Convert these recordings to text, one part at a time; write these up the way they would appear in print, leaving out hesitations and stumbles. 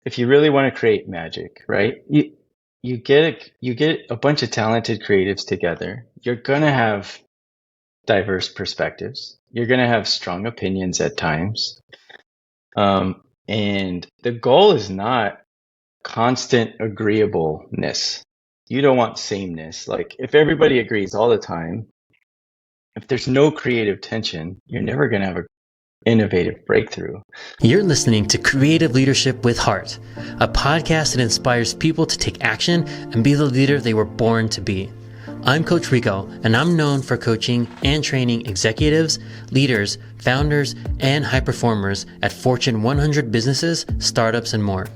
if you really want to create magic, right? You get a bunch of talented creatives together. You're gonna have diverse perspectives. You're gonna have strong opinions at times. And the goal is not constant agreeableness. You don't want sameness. Like if everybody agrees all the time, if there's no creative tension, you're never gonna have an innovative breakthrough. You're listening to Creative Leadership with Heart, a podcast that inspires people to take action and be the leader they were born to be. I'm Coach Rico, and I'm known for coaching and training executives, leaders, founders, and high performers at Fortune 100 businesses, startups, and more.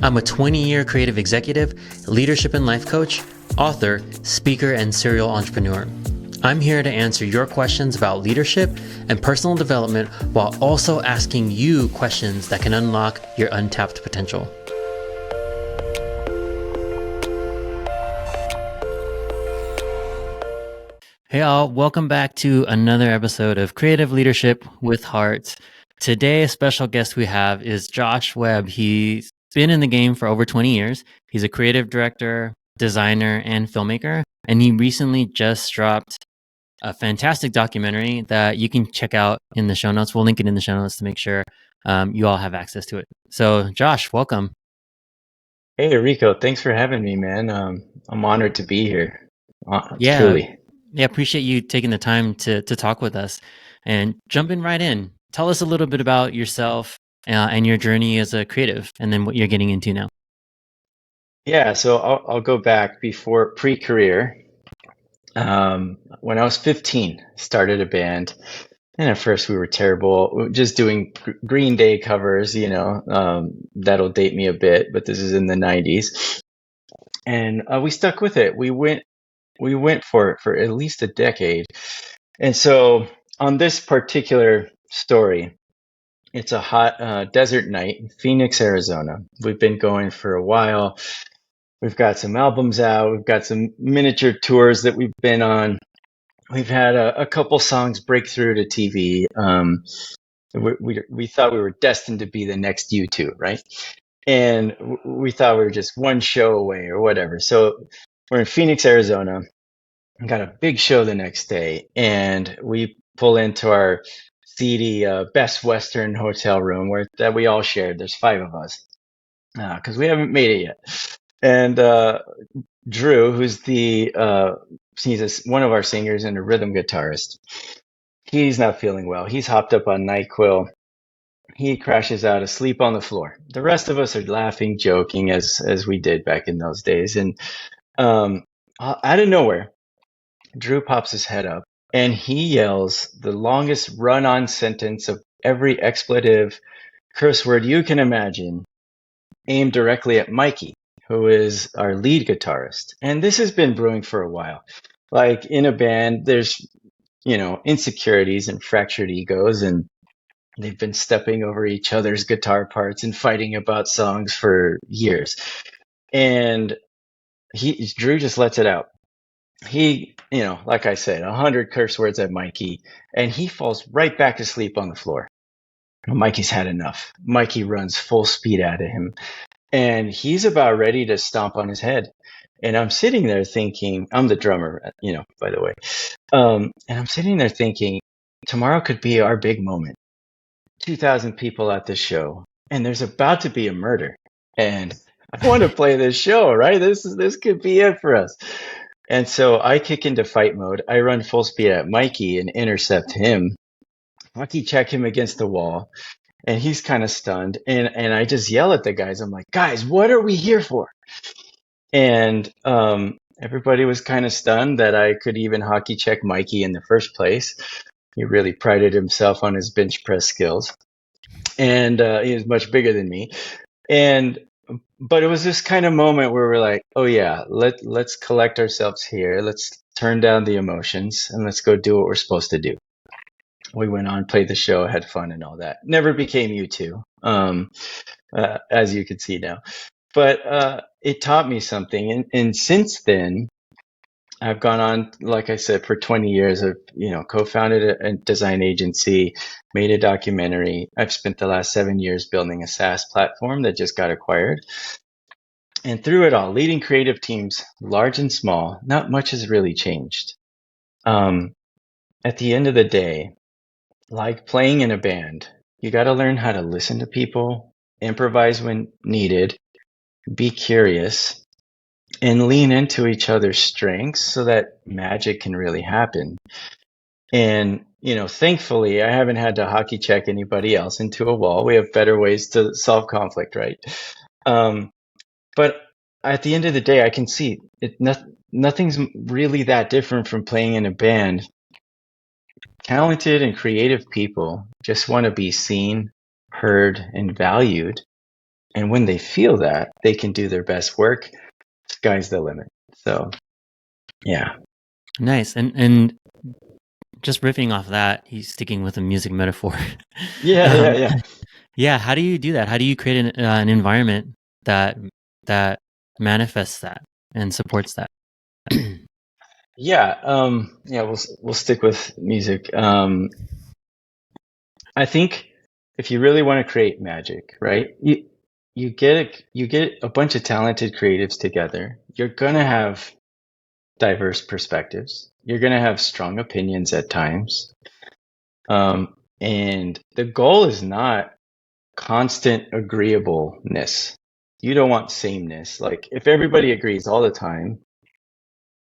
I'm a 20-year creative executive, leadership and life coach, author, speaker, and serial entrepreneur. I'm here to answer your questions about leadership and personal development while also asking you questions that can unlock your untapped potential. Hey all, welcome back to another episode of Creative Leadership with Heart. Today, a special guest we have is Josh Webb. He's been in the game for over 20 years. He's a creative director, designer, and filmmaker. And he recently just dropped a fantastic documentary that you can check out in the show notes. We'll link it in the show notes to make sure you all have access to it. So Josh, welcome. Hey Rico, thanks for having me, man. I'm honored to be here. Yeah, Truly. appreciate you taking the time to talk with us and jumping right in. Tell us a little bit about yourself and your journey as a creative, and then what you're getting into now. Yeah, so I'll go back before pre-career. When I was 15, started a band, and at first we were terrible, just doing Green Day covers. That'll date me a bit, but this is in the 90s, and we stuck with it. We went for at least a decade, and so on this particular story, it's a hot desert night in Phoenix, Arizona. We've been going for a while. We've got some albums out. We've got some miniature tours that we've been on. We've had a couple songs break through to TV. We thought we were destined to be the next U2, right? And we thought we were just one show away or whatever. So we're in Phoenix, Arizona. We got a big show the next day, and we pull into our seedy Best Western hotel room that we all shared. There's 5 of us because we haven't made it yet. And Drew, who's one of our singers and a rhythm guitarist, he's not feeling well. He's hopped up on NyQuil. He crashes out asleep on the floor. The rest of us are laughing, joking as we did back in those days. And out of nowhere, Drew pops his head up and he yells the longest run-on sentence of every expletive curse word you can imagine, aimed directly at Mikey, who is our lead guitarist. And this has been brewing for a while. Like in a band, there's, insecurities and fractured egos, and they've been stepping over each other's guitar parts and fighting about songs for years. And Drew just lets it out. He, like I said, 100 curse words at Mikey, and he falls right back asleep on the floor. Mikey's had enough. Mikey runs full speed at him, and he's about ready to stomp on his head. And I'm sitting there thinking, I'm the drummer, by the way. And I'm sitting there thinking, tomorrow could be our big moment. 2,000 people at the show, and there's about to be a murder. And I want to play this show, right? This could be it for us. And so I kick into fight mode. I run full speed at Mikey and intercept him. Hockey check him against the wall, and he's kind of stunned. And I just yell at the guys. I'm like, guys, what are we here for? And everybody was kind of stunned that I could even hockey check Mikey in the first place. He really prided himself on his bench press skills, and he was much bigger than me. But it was this kind of moment where we're like, oh yeah, let's collect ourselves here. Let's turn down the emotions and let's go do what we're supposed to do. We went on, played the show, had fun and all that. Never became U2, as you can see now. But it taught me something. And since then, I've gone on, like I said, for 20 years. I've, co-founded a design agency, made a documentary. I've spent the last 7 years building a SaaS platform that just got acquired. And through it all, leading creative teams, large and small, not much has really changed. Um, at the end of the day, like playing in a band, you got to learn how to listen to people, improvise when needed, be curious, and lean into each other's strengths so that magic can really happen. And, thankfully, I haven't had to hockey check anybody else into a wall. We have better ways to solve conflict, right? Um, but at the end of the day, I can see it. Nothing's really that different from playing in a band. Talented and creative people just want to be seen, heard, and valued. And when they feel that, they can do their best work. Sky's the limit. So, yeah. Nice. And just riffing off that, he's sticking with a music metaphor. Yeah. Yeah. How do you do that? How do you create an environment that manifests that and supports that? Yeah. We'll stick with music. I think if you really want to create magic, right? You get a bunch of talented creatives together. You're gonna have diverse perspectives. You're gonna have strong opinions at times. And the goal is not constant agreeableness. You don't want sameness. Like if everybody agrees all the time,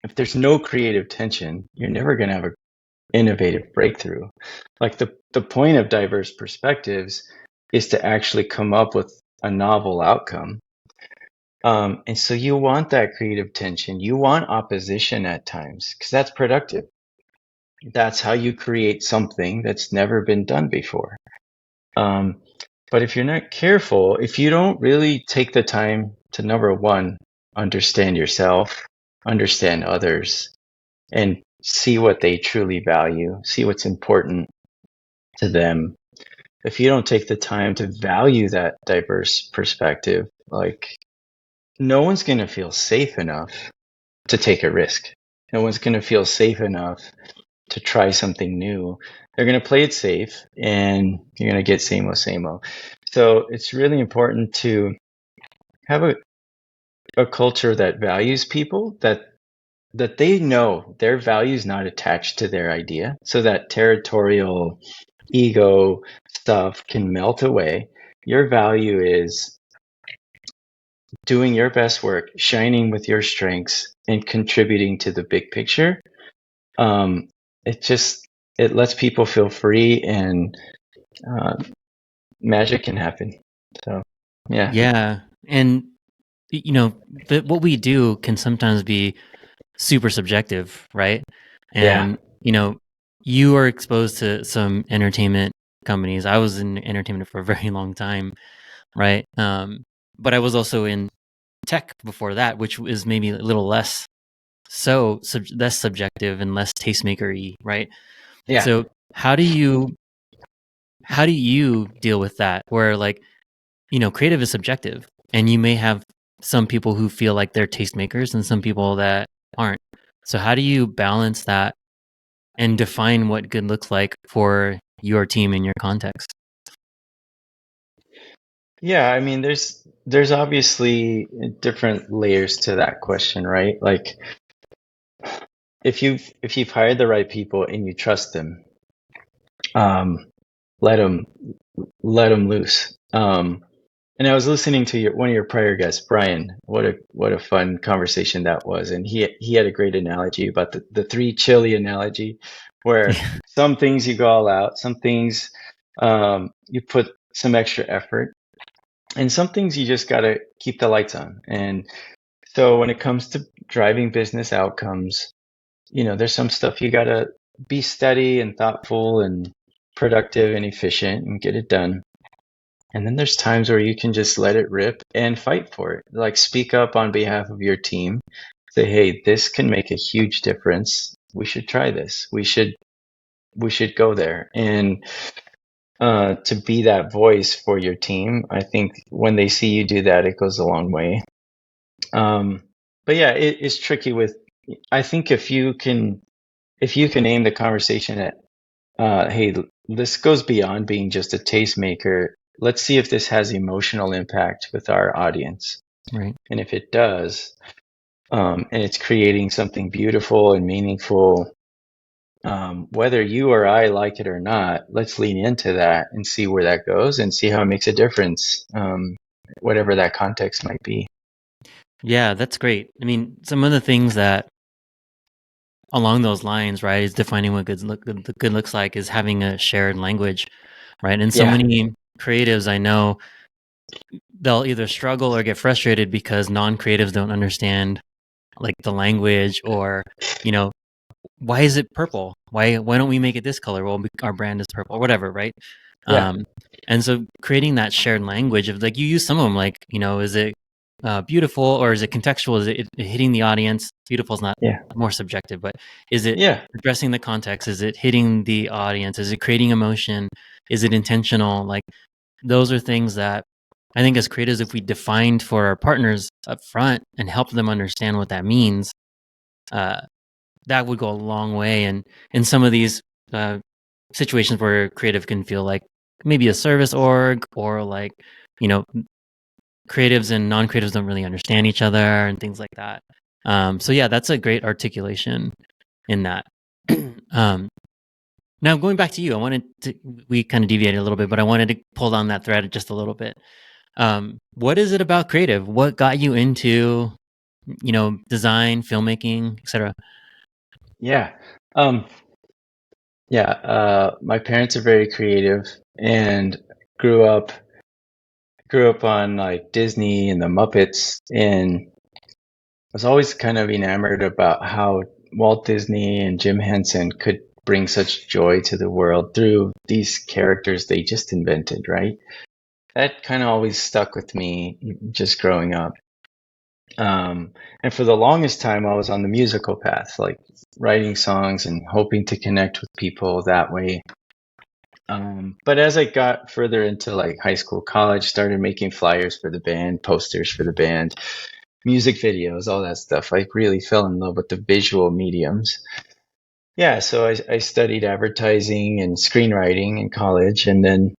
if there's no creative tension, you're never going to have an innovative breakthrough. Like the point of diverse perspectives is to actually come up with a novel outcome. And so you want that creative tension. You want opposition at times because that's productive. That's how you create something that's never been done before. But if you're not careful, if you don't really take the time to, number one, understand yourself, understand others, and see what they truly value, see what's important to them. If you don't take the time to value that diverse perspective, like no one's going to feel safe enough to take a risk. No one's going to feel safe enough to try something new. They're going to play it safe and you're going to get same old. So it's really important to have a culture that values people, that they know their value is not attached to their idea, so that territorial ego stuff can melt away. Your value is doing your best work, shining with your strengths, and contributing to the big picture. It lets people feel free, and magic can happen. So, yeah. Yeah. And, what we do can sometimes be super subjective, right? And, you are exposed to some entertainment companies. I was in entertainment for a very long time, right? But I was also in tech before that, which is maybe a little less less subjective and less tastemaker-y, right? Yeah. So how do you deal with that? Where creative is subjective, and you may have some people who feel like they're tastemakers and some people that aren't. So how do you balance that and define what good looks like for your team in your context? Yeah, I mean, there's obviously different layers to that question, right? Like if you've hired the right people and you trust them, um, let them loose. And I was listening to one of your prior guests, Brian. What a fun conversation that was, and he had a great analogy about the three chili analogy, where some things you go all out, some things you put some extra effort, and some things you just got to keep the lights on. And so when it comes to driving business outcomes, there's some stuff you got to be steady and thoughtful and productive and efficient and get it done. And then there's times where you can just let it rip and fight for it. Like speak up on behalf of your team. Say, hey, this can make a huge difference. We should try this. We should go there. And to be that voice for your team, I think when they see you do that, it goes a long way. But yeah, it's tricky with I think if you can aim the conversation at, hey, this goes beyond being just a tastemaker. Let's see if this has emotional impact with our audience. Right. And if it does, and it's creating something beautiful and meaningful, whether you or I like it or not, let's lean into that and see where that goes and see how it makes a difference, whatever that context might be. Yeah, that's great. I mean, some of the things that along those lines, right, is defining what good looks like is having a shared language, right? And so Yeah, many creatives I know, they'll either struggle or get frustrated because non-creatives don't understand like the language, or you know, why is it purple? Why don't we make it this color? Well, our brand is purple or whatever, right? yeah, Um, and so creating that shared language of like, you use some of them, like, is it beautiful, or is it contextual? Is it hitting the audience? Beautiful is not, yeah, more subjective, but is it yeah, addressing the context? Is it hitting the audience? Is it creating emotion? Is it intentional? Like, those are things that I think as creators, if we defined for our partners up front and help them understand what that means, uh, that would go a long way. And in some of these uh, situations where creative can feel like maybe a service org, or like, you know, creatives and non-creatives don't really understand each other and things like that. So yeah, that's a great articulation in that. um, Now going back to you, we kind of deviated a little bit, but I wanted to pull on that thread just a little bit. What is it about creative? What got you into, design, filmmaking, etc.? yeah. Um, yeah, my parents are very creative and grew up grew up on like Disney and the Muppets, and was always kind of enamored about how Walt Disney and Jim Henson could bring such joy to the world through these characters they just invented, right? That kind of always stuck with me just growing up. And for the longest time, I was on the musical path, like writing songs and hoping to connect with people that way. But as I got further into like high school, college, started making flyers for the band, posters for the band, music videos, all that stuff. I really fell in love with the visual mediums. Yeah, so I studied advertising and screenwriting in college, and then,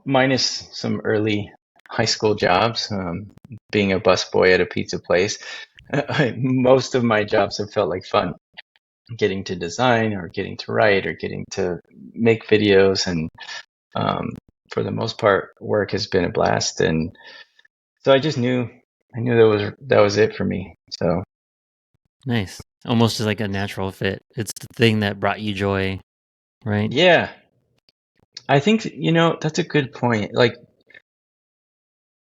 minus some early high school jobs, being a busboy at a pizza place, most of my jobs have felt like fun. Getting to design, or getting to write, or getting to make videos, and um, for the most part, work has been a blast. And so I knew that was it for me. So Nice. Almost as like a natural fit. It's the thing that brought you joy, right? yeah, I think, that's a good point. Like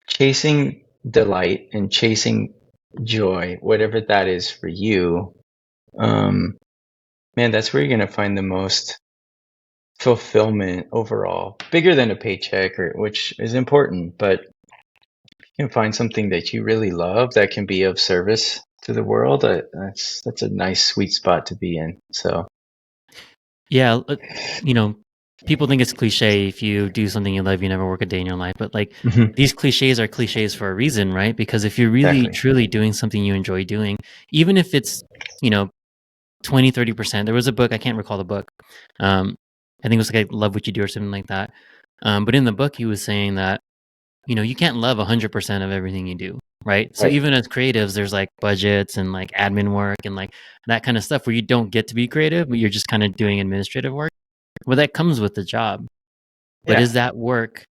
chasing delight and chasing joy, whatever that is for you, um, man, that's where you're going to find the most fulfillment overall, bigger than a paycheck, or which is important, but you can find something that you really love that can be of service to the world. That's a nice sweet spot to be in. So Yeah, you know, people think it's cliche, if you do something you love, you never work a day in your life. But like, mhm, these cliches are cliches for a reason, right? Because if you're really exactly. truly doing something you enjoy doing, even if it's, you know, 20, 30%. There was a book, I can't recall the book. I think it was like I Love What You Do or something like that. But in the book, he was saying that, you can't love 100% of everything you do, right? So Right. even as creatives, there's like budgets and like admin work and like that kind of stuff where you don't get to be creative, but you're just kind of doing administrative work. Well, that comes with the job. But Yeah. is that work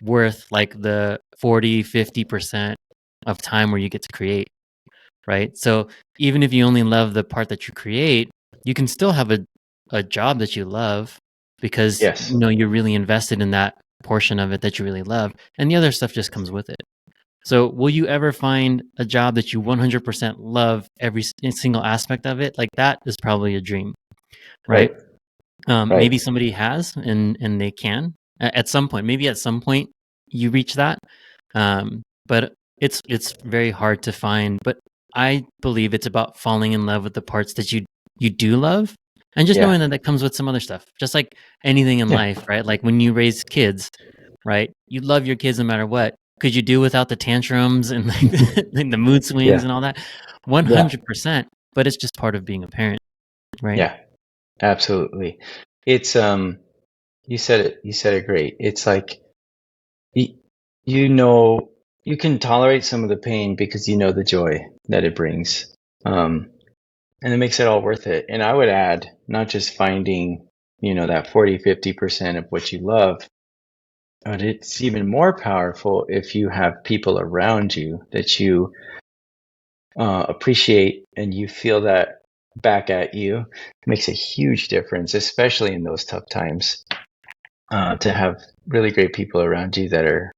worth like the 40, 50% of time where you get to create, right? So even if you only love the part that you create, you can still have a job that you love, because Yes. you're really invested in that portion of it that you really love, and the other stuff just comes with it. So will you ever find a job that you 100% love every single aspect of it? Like, that is probably a dream, right? Right. Maybe Right. somebody has, and they can at some point. Maybe at some point you reach that, but it's very hard to find. But I believe it's about falling in love with the parts that you do love, and just Yeah. knowing that that comes with some other stuff. Just like anything in Yeah. life, right? Like when you raise kids, right? You love your kids no matter what. could you do without the tantrums and like the mood swings Yeah. and all that? Yeah. 100%. But it's just part of being a parent, right? Yeah. Absolutely. It's you said it great. It's like you, you know you can tolerate some of the pain because you know the joy that it brings. And it makes it all worth it. And I would add not just finding, that 40-50% of what you love, but it's even more powerful if you have people around you that you appreciate and you feel that back at you. It makes a huge difference, especially in those tough times, to have really great people around you that are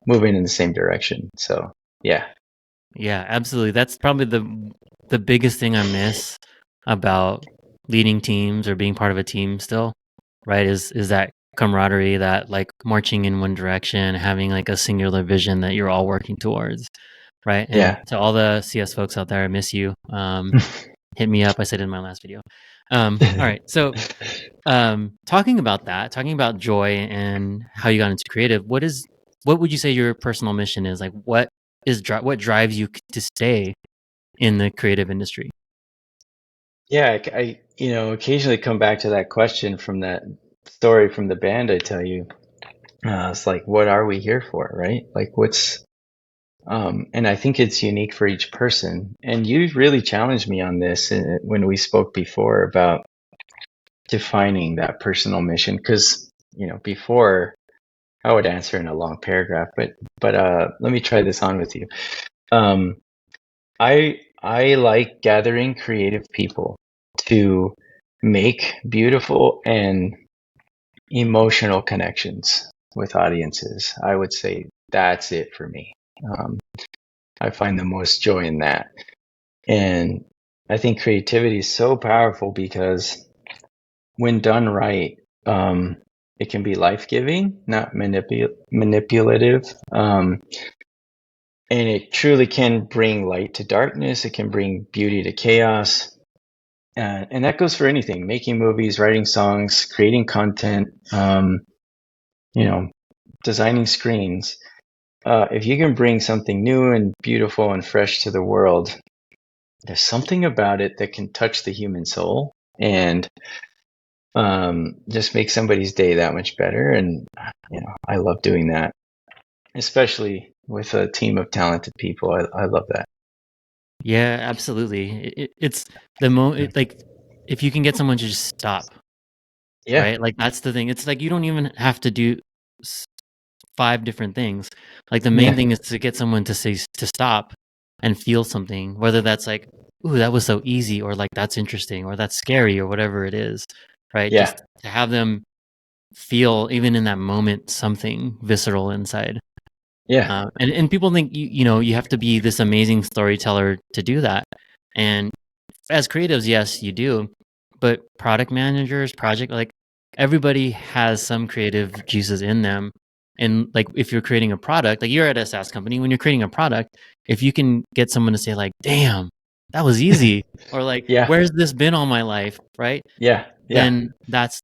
moving in the same direction. So, yeah. Yeah, absolutely. That's probably the biggest thing I miss about leading teams or being part of a team still, right? Is that camaraderie, that like marching in one direction, having like a singular vision that you're all working towards, right? And Yeah. to all the CS folks out there, I miss you. Hit me up. I said in my last video. All right. So talking about that, talking about joy and how you got into creative, what would you say your personal mission is? Like what drives you to stay in the creative industry? Yeah, occasionally come back to that question from that story from the band I tell you. It's like, what are we here for, right? Like, and I think it's unique for each person. And you really challenged me on this when we spoke before about defining that personal mission. Because, before I would answer in a long paragraph, but let me try this on with you. Um, I like gathering creative people to make beautiful and emotional connections with audiences. I would say that's it for me. Um, I find the most joy in that. And I think creativity is so powerful because when done right, it can be life-giving, not manipulative. And it truly can bring light to darkness. It can bring beauty to chaos. And that goes for anything, making movies, writing songs, creating content, you know, designing screens. If you can bring something new and beautiful and fresh to the world, there's something about it that can touch the human soul and just make somebody's day that much better. And, I love doing that, especially with a team of talented people. I love that. Yeah, absolutely. It's the moment, like if you can get someone to just stop, Yeah. right? Like that's the thing. It's like you don't even have to do s- five different things. Like the main Yeah. thing is to get someone to stop and feel something, whether that's like, ooh, that was so easy, or like that's interesting, or that's scary, or whatever it is, right? Yeah. Just to have them feel even in that moment something visceral inside. Yeah. And people think you have to be this amazing storyteller to do that. And as creatives, yes, you do. But product managers, project like everybody has some creative juices in them. And like if you're creating a product, like you're at a SaaS company, when you're creating a product, if you can get someone to say like, "Damn, that was easy," or like, Yeah. "Where's this been all my life?" Right? Yeah. Yeah. Then that's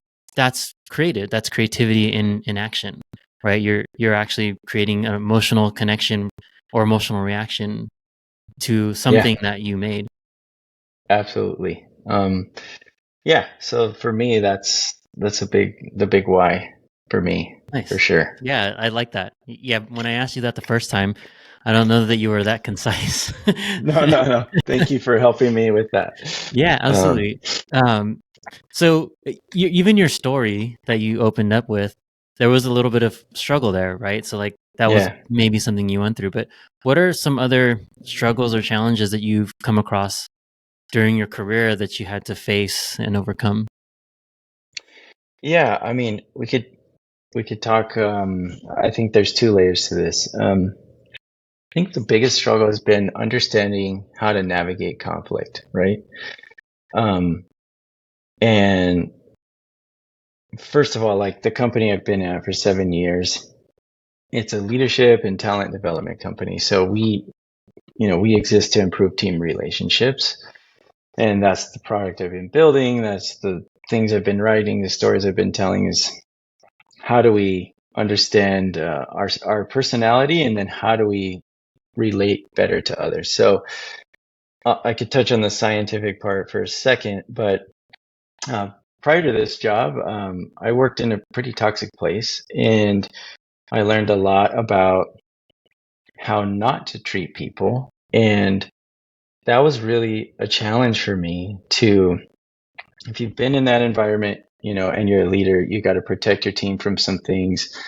creative. That's creativity in action, right? You're actually creating an emotional connection or emotional reaction to Yeah. something that you made. Absolutely. Yeah. So for me, that's the big why for me, for Nice. sure. Yeah, I like that. Yeah, when I asked you that the first time, I don't know that you were that concise. No, no, no. Thank you for helping me with that. Yeah, Um, absolutely. So even your story that you opened up with, there was a little bit of struggle there, right? So like that was yeah. maybe something you went through, but what are some other struggles or challenges that you've come across during your career that you had to face and overcome? Yeah. I mean, we could talk. I think there's two layers to this. I think the biggest struggle has been understanding how to navigate conflict, right? Um, and first of all, like the company I've been at for 7 years, it's a leadership and talent development company. So we exist to improve team relationships. And that's the product I've been building. That's the things I've been writing, the stories I've been telling is how do we understand our personality, and then how do we relate better to others. So I could touch on the scientific part for a second, but uh, prior to this job, I worked in a pretty toxic place, and I learned a lot about how not to treat people. And that was really a challenge for me to, if you've been in that environment, and you're a leader, you got to protect your team from some things.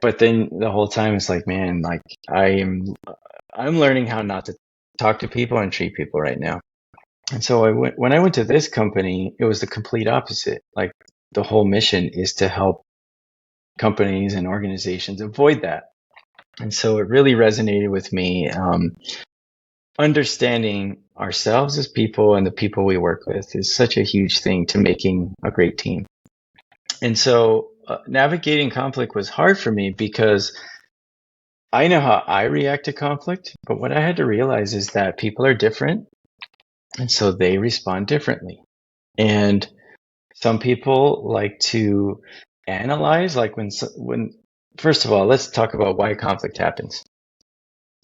But then the whole time it's like, man, like I'm learning how not to talk to people and treat people right now. And so when I went to this company, it was the complete opposite. Like the whole mission is to help companies and organizations avoid that. And so it really resonated with me. Understanding ourselves as people and the people we work with is such a huge thing to making a great team. And so navigating conflict was hard for me because I know how I react to conflict, but what I had to realize is that people are different, and so they respond differently. And some people like to analyze, like when first of all, let's talk about why conflict happens.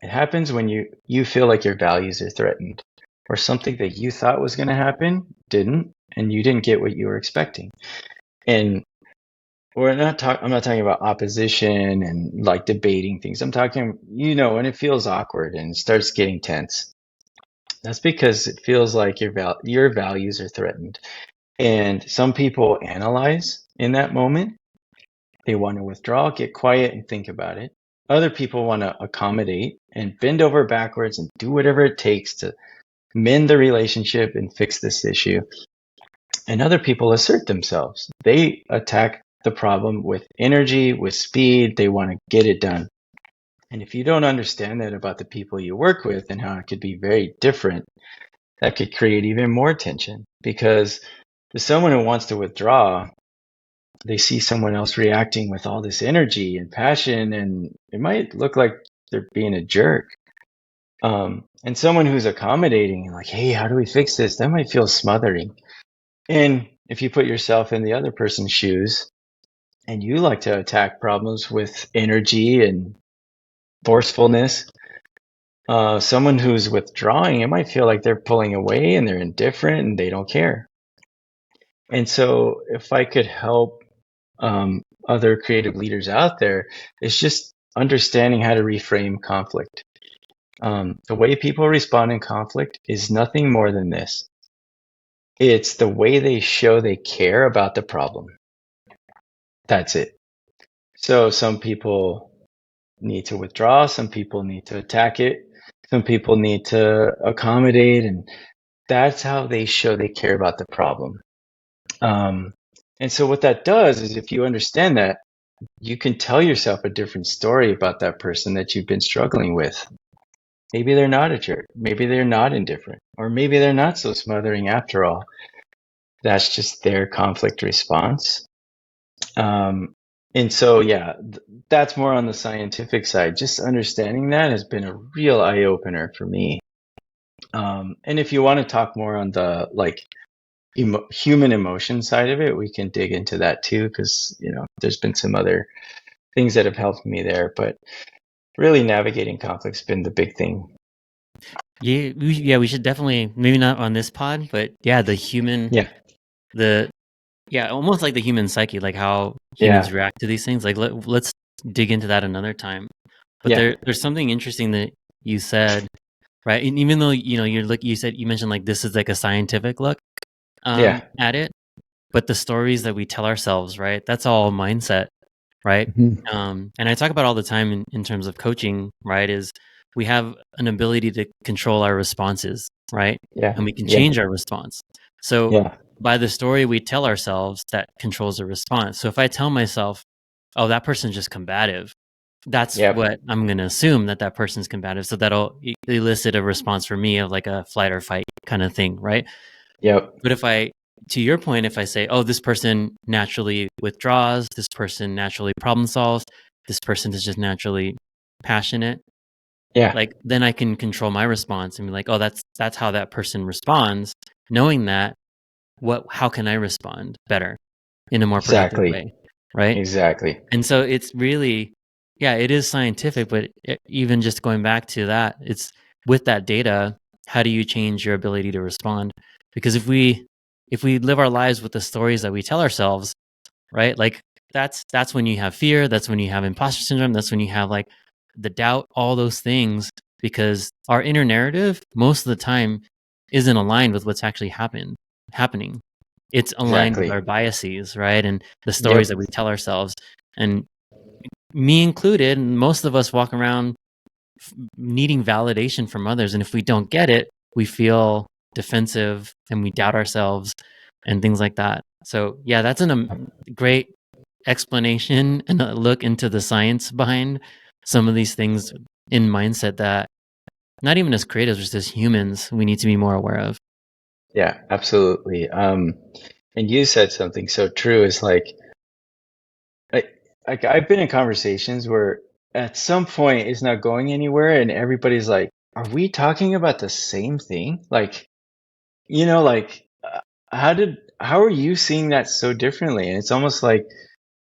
It happens when you feel like your values are threatened, or something that you thought was going to happen didn't, and you didn't get what you were expecting. And I'm not talking about opposition and like debating things. I'm talking, when it feels awkward and starts getting tense. That's because it feels like your values are threatened. And some people analyze in that moment. They want to withdraw, get quiet, and think about it. Other people want to accommodate and bend over backwards and do whatever it takes to mend the relationship and fix this issue. And other people assert themselves. They attack the problem with energy, with speed. They want to get it done. And if you don't understand that about the people you work with and how it could be very different, that could create even more tension, because to someone who wants to withdraw, they see someone else reacting with all this energy and passion, and it might look like they're being a jerk. And someone who's accommodating and like, hey, how do we fix this? That might feel smothering. And if you put yourself in the other person's shoes and you like to attack problems with energy and forcefulness, someone who's withdrawing, it might feel like they're pulling away and they're indifferent and they don't care. And so if I could help other creative leaders out there, it's just understanding how to reframe conflict. The way people respond in conflict is nothing more than this. It's the way they show they care about the problem. That's it. So some people need to withdraw, some people need to attack it, some people need to accommodate, and that's how they show they care about the problem. And so what that does is, if you understand that, you can tell yourself a different story about that person that you've been struggling with. Maybe they're not a jerk. Maybe they're not indifferent. Or maybe they're not so smothering after all. That's just their conflict response. And so, yeah, that's more on the scientific side. Just understanding that has been a real eye-opener for me. And if you want to talk more on the human emotion side of it, we can dig into that too, because there's been some other things that have helped me there. But really, navigating conflict's been the big thing. Yeah, we should definitely, maybe not on this pod, but yeah, the human, almost like the human psyche, like how humans react to these things. Like let's dig into that another time. But there's something interesting that you said, right? And even though you mentioned like this is like a scientific look at it, but the stories that we tell ourselves, right? That's all mindset, right? Mm-hmm. And I talk about all the time in terms of coaching, right? Is we have an ability to control our responses, right? Yeah. And we can change our response. So by the story we tell ourselves, that controls the response. So if I tell myself, oh, that person's just combative, that's what I'm going to assume, that person's combative. So that'll elicit a response for me of like a flight or fight kind of thing, right? Yep. But to your point, if I say, oh, this person naturally withdraws, this person naturally problem solves, this person is just naturally passionate, like then I can control my response and be like, oh, that's how that person responds. Knowing that, how can I respond better in a more productive way? right? Exactly. And so it's really, yeah, it is scientific, but even just going back to that, it's with that data, how do you change your ability to respond? Because if we live our lives with the stories that we tell ourselves, right? Like that's when you have fear, that's when you have imposter syndrome, that's when you have like the doubt, all those things, because our inner narrative most of the time isn't aligned with what's actually happening. It's aligned with Exactly. our biases, right? And the stories Yep. that we tell ourselves. And me included, most of us walk around needing validation from others. And if we don't get it, we feel defensive and we doubt ourselves and things like that. So, yeah, that's great explanation and a look into the science behind some of these things in mindset that not even as creatives, just as humans, we need to be more aware of. Yeah, absolutely. And you said something so true. Is I, like I've been in conversations where at some point it's not going anywhere, and everybody's like, "Are we talking about the same thing?" Like, how are you seeing that so differently? And it's almost like,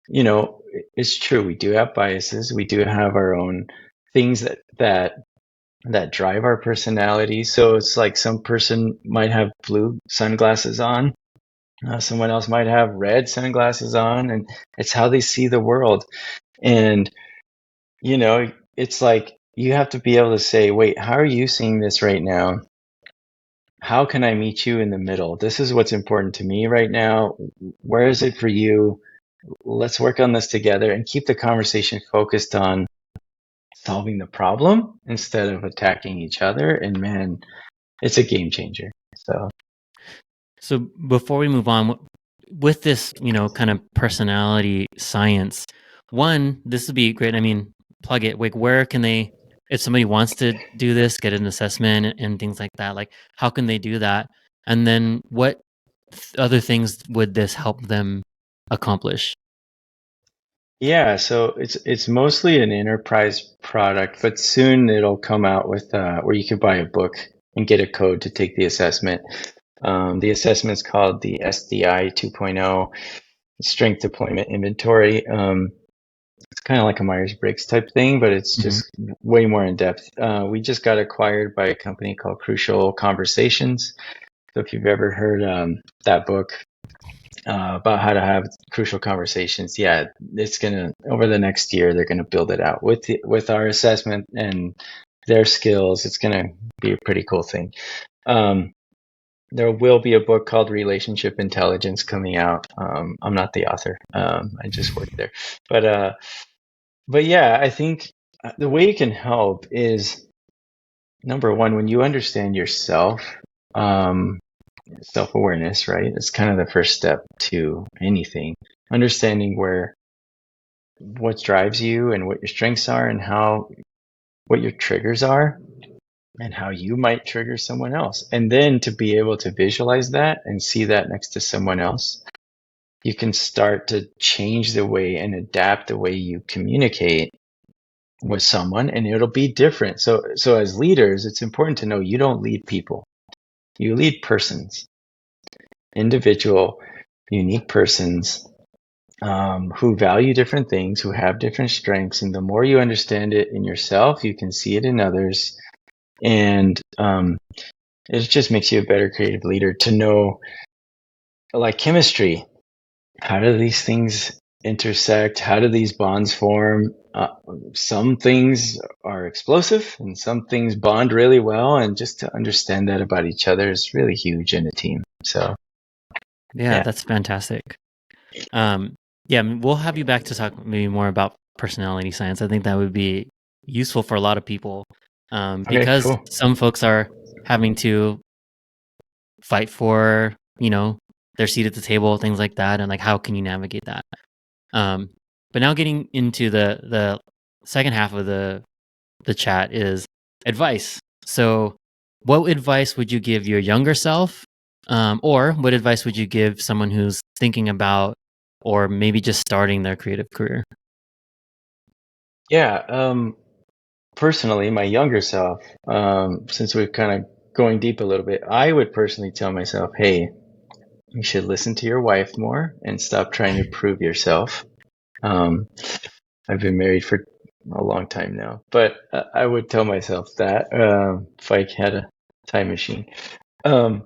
it's true. We do have biases. We do have our own things that drive our personality. So it's like some person might have blue sunglasses on. Someone else might have red sunglasses on, and it's how they see the world. And, it's like you have to be able to say, wait, how are you seeing this right now? How can I meet you in the middle? This is what's important to me right now. Where is it for you? Let's work on this together and keep the conversation focused on solving the problem instead of attacking each other. And man, it's a game changer. So, So before we move on with this, kind of personality science, one, this would be great. I mean, plug it. Like, where can they, if somebody wants to do this, get an assessment and things like that, like how can they do that? And then what other things would this help them accomplish? yeah, so it's mostly an enterprise product, but soon it'll come out with where you could buy a book and get a code to take the assessment. The assessment is called the SDI 2.0 Strength Deployment Inventory. It's kind of like a Myers-Briggs type thing, but it's Hmm. just way more in depth. We just got acquired by a company called Crucial Conversations. So if you've ever heard that book, about how to have crucial conversations. Yeah, it's gonna over the next year they're gonna build it out with our assessment and their skills. It's gonna be a pretty cool thing. Um, there will be a book called Relationship Intelligence coming out. I'm not the author. I just work there, but yeah, I think the way you can help is number one when you understand yourself. Um, Self-awareness, right? It's kind of the first step to anything. Understanding what drives you and what your strengths are and what your triggers are and how you might trigger someone else. And then to be able to visualize that and see that next to someone else, you can start to change the way and adapt the way you communicate with someone, and it'll be different. So as leaders, it's important to know you don't lead people. You lead persons, individual, unique persons, who value different things, who have different strengths. And the more you understand it in yourself, you can see it in others. And it just makes you a better creative leader to know, like chemistry, how do these things intersect? How do these bonds form? Some things are explosive and some things bond really well. And just to understand that about each other is really huge in a team. So, Yeah, yeah. that's fantastic. Um, yeah, we'll have you back to talk maybe more about personality science. I think that would be useful for a lot of people, Okay, because cool. some folks are having to fight for, their seat at the table, things like that, and like how can you navigate that? Um, but now getting into the second half of the chat is advice. So, what advice would you give your younger self, or what advice would you give someone who's thinking about or maybe just starting their creative career? Yeah. Personally, my younger self, since we're kind of going deep a little bit, I would personally tell myself, hey, you should listen to your wife more and stop trying to prove yourself. Um, I've been married for a long time now, but I would tell myself that if I had a time machine. Um,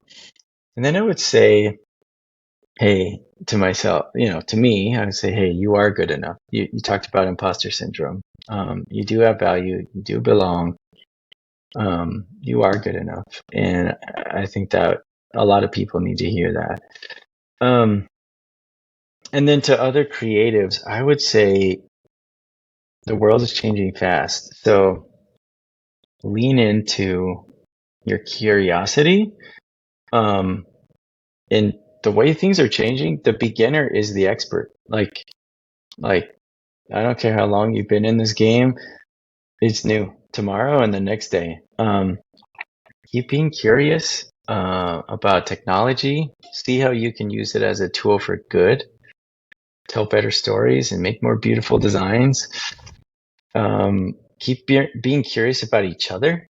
and then I would say, hey, to myself, to me, I would say, hey, you are good enough. You talked about imposter syndrome. You do have value. You do belong. You are good enough. And I think that a lot of people need to hear that. Um, and then to other creatives, I would say the world is changing fast. So lean into your curiosity. Um, and the way things are changing, the beginner is the expert. Like I don't care how long you've been in this game, it's new tomorrow and the next day. Keep being curious about technology. See how you can use it as a tool for good. Tell better stories and make more beautiful designs. Keep being curious about each other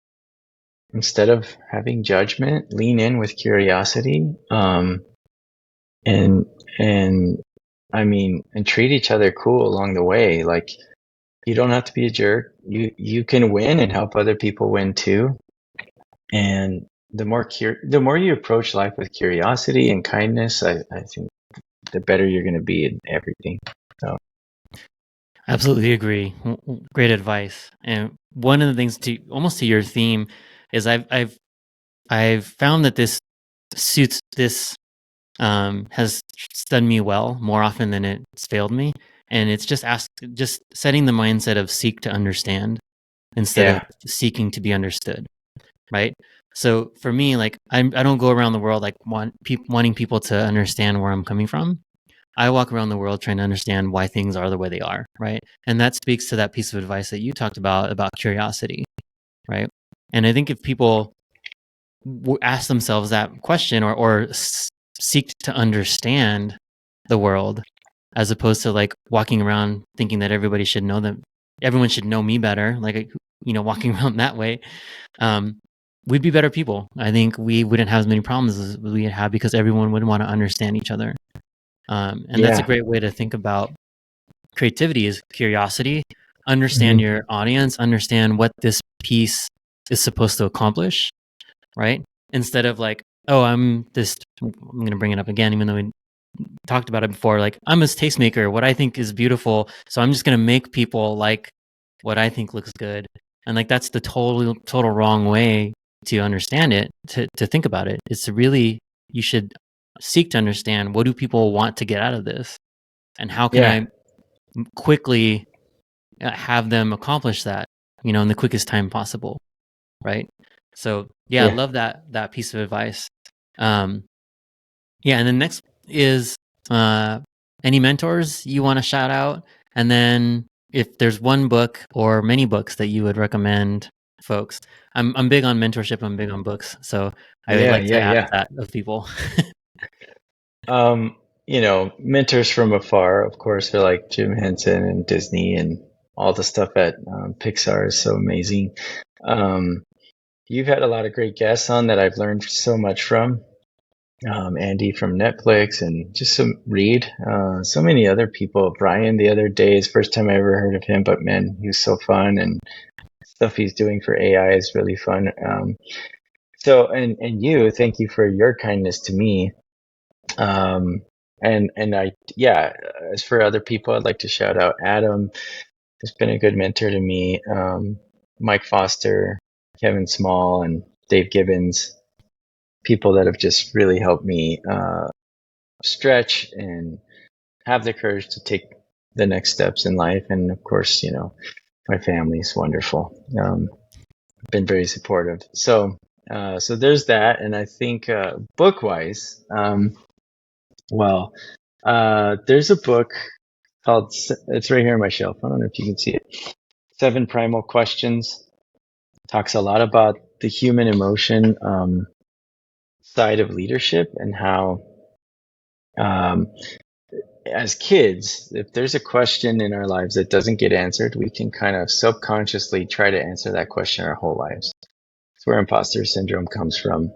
instead of having judgment. Lean in with curiosity. And and I mean, and treat each other cool along the way. Like you don't have to be a jerk. You can win and help other people win too. And the more you approach life with curiosity and kindness, I think the better you're going to be in everything. So Absolutely agree. Great advice. And one of the things to almost to your theme is I've found that this suits this has done me well more often than it's failed me. And it's just setting the mindset of seek to understand instead of yeah, seeking to be understood. Right. So for me, like I don't go around the world like wanting people to understand where I'm coming from. I walk around the world trying to understand why things are the way they are, right? And that speaks to that piece of advice that you talked about curiosity, right? And I think if people ask themselves that question or seek to understand the world, as opposed to like walking around thinking that everyone should know me better, like walking around that way, we'd be better people. I think we wouldn't have as many problems as we have because everyone would want to understand each other. And that's a yeah, great way to think about creativity is curiosity, understand hmm your audience, understand what this piece is supposed to accomplish, right? Instead of like, oh, I'm going to bring it up again, even though we talked about it before. Like, I'm a tastemaker. What I think is beautiful. So I'm just going to make people like what I think looks good. And like, that's the total wrong way to understand it, to think about it. It's really, you should seek to understand what do people want to get out of this? And how can yeah, I quickly have them accomplish that, in the quickest time possible, right? So yeah, I yeah, love that piece of advice. Um, yeah, and then next is any mentors you want to shout out, and then if there's one book or many books that you would recommend folks. I'm big on mentorship. I'm big on books, so I would yeah, like to yeah, ask yeah. that of people. Mentors from afar, of course, are like Jim Henson and Disney and all the stuff at Pixar is so amazing. Um, you've had a lot of great guests on that I've learned so much from. Andy from Netflix and just some Reed, so many other people. Brian the other day is first time I ever heard of him, but man, he was so fun and stuff he's doing for AI is really fun. And you, thank you for your kindness to me. Um, and yeah, as for other people, I'd like to shout out Adam, who's been a good mentor to me. Mike Foster, Kevin Small, and Dave Gibbons, people that have just really helped me stretch and have the courage to take the next steps in life. And of course, my family's wonderful. Been very supportive. So there's that. And I think book wise, there's a book called, it's right here on my shelf. I don't know if you can see it. Seven Primal Questions. Talks a lot about the human emotion side of leadership and how um, as kids, if there's a question in our lives that doesn't get answered, we can kind of subconsciously try to answer that question our whole lives. It's where imposter syndrome comes from.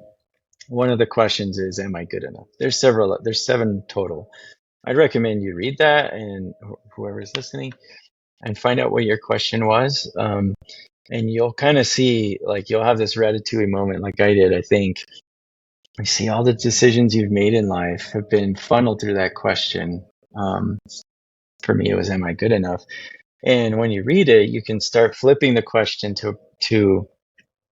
One of the questions is, am I good enough? There's seven total. I'd recommend you read that, and whoever's listening, and find out what your question was. And you'll kind of see, like, you'll have this ratatouille moment, like I did, I think. I see all the decisions you've made in life have been funneled through that question. For me, it was, am I good enough? And when you read it, you can start flipping the question to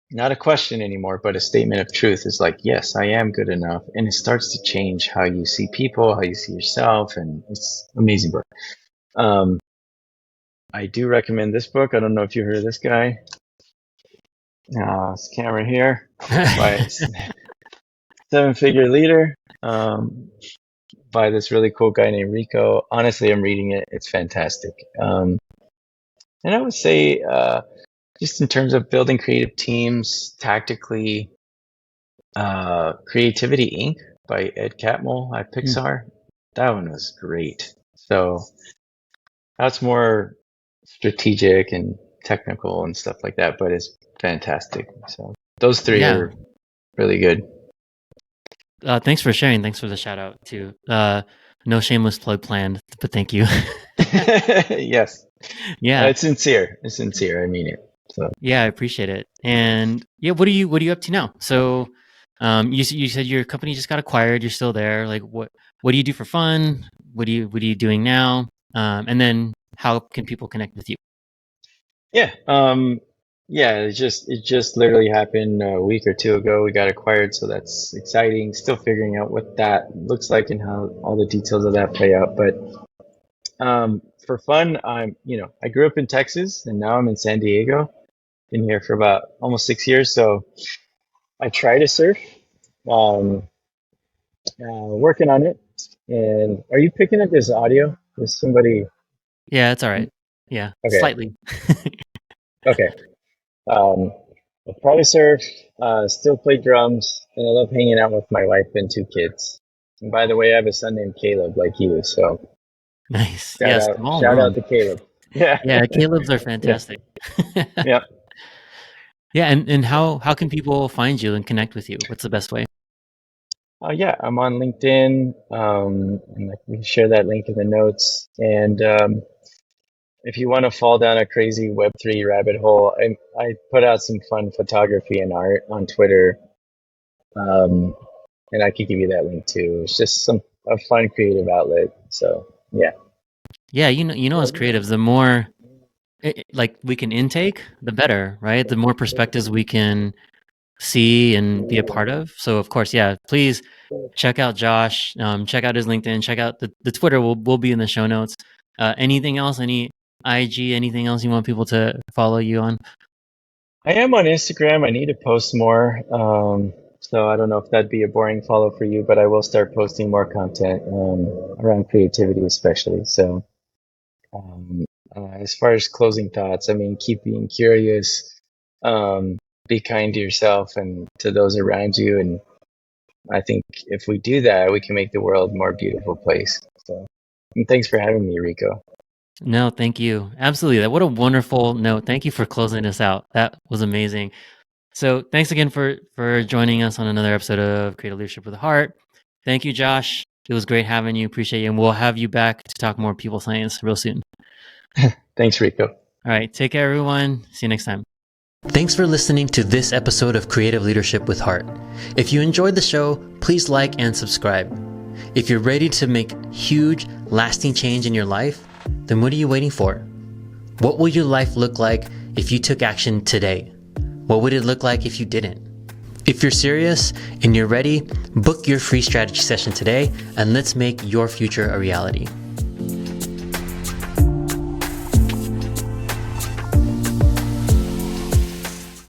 not a question anymore, but a statement of truth. Is like, yes, I am good enough. And it starts to change how you see people, how you see yourself. And it's an amazing book. I do recommend this book. I don't know if you heard of this guy. This camera here by Seven-Figure Leader, by this really cool guy named Rico. Honestly, I'm reading it. It's fantastic. And I would say, just in terms of building creative teams tactically, Creativity Inc. by Ed Catmull at Pixar. That one was great. So that's more strategic and technical and stuff like that, but it's fantastic. So those three are really good. Thanks for sharing. Thanks for the shout out too. No shameless plug planned, but thank you. Yes. Yeah. It's sincere. It's sincere. I mean it. So yeah, I appreciate it. And yeah, what are you up to now? So you said your company just got acquired, you're still there. Like what do you do for fun? What are you doing now? And then how can people connect with you? yeah. It just literally happened a week or two ago. We got acquired, so that's exciting. Still figuring out what that looks like and how all the details of that play out. But for fun, I grew up in Texas and now I'm in San Diego. Been here for about almost 6 years, so I try to surf. Working on it. And are you picking up this audio? There's somebody. Yeah, it's all right. Yeah, Okay. slightly. Okay. I probably surf, still play drums, and I love hanging out with my wife and 2 kids. And by the way, I have a son named Caleb, like you. So nice. shout out to Caleb. Yeah. Yeah, Caleb's are fantastic. Yeah. Yeah, and how can people find you and connect with you? What's the best way? Yeah, I'm on LinkedIn. And I can share that link in the notes. And if you want to fall down a crazy Web3 rabbit hole, I put out some fun photography and art on Twitter. And I could give you that link too. It's just a fun creative outlet. So yeah. Yeah, as creatives, the more like we can intake, the better, right? The more perspectives we can see and be a part of. So of course, yeah, please check out Josh, check out his LinkedIn, check out the Twitter will be in the show notes. Anything else, any IG, anything else you want people to follow you on? I am on Instagram. I need to post more. So I don't know if that'd be a boring follow for you, but I will start posting more content around creativity, especially. So as far as closing thoughts, I mean, keep being curious, be kind to yourself and to those around you. And I think if we do that, we can make the world a more beautiful place. So, and thanks for having me, Rico. No, thank you. Absolutely. What a wonderful note. Thank you for closing us out. That was amazing. So thanks again for joining us on another episode of Creative Leadership with a Heart. Thank you, Josh. It was great having you. Appreciate you. And we'll have you back to talk more people science real soon. Thanks, Rico. All right. Take care, everyone. See you next time. Thanks for listening to this episode of Creative Leadership with Heart. If you enjoyed the show, please like and subscribe. If you're ready to make huge, lasting change in your life, then what are you waiting for? What will your life look like if you took action today? What would it look like if you didn't? If you're serious and you're ready, book your free strategy session today and let's make your future a reality.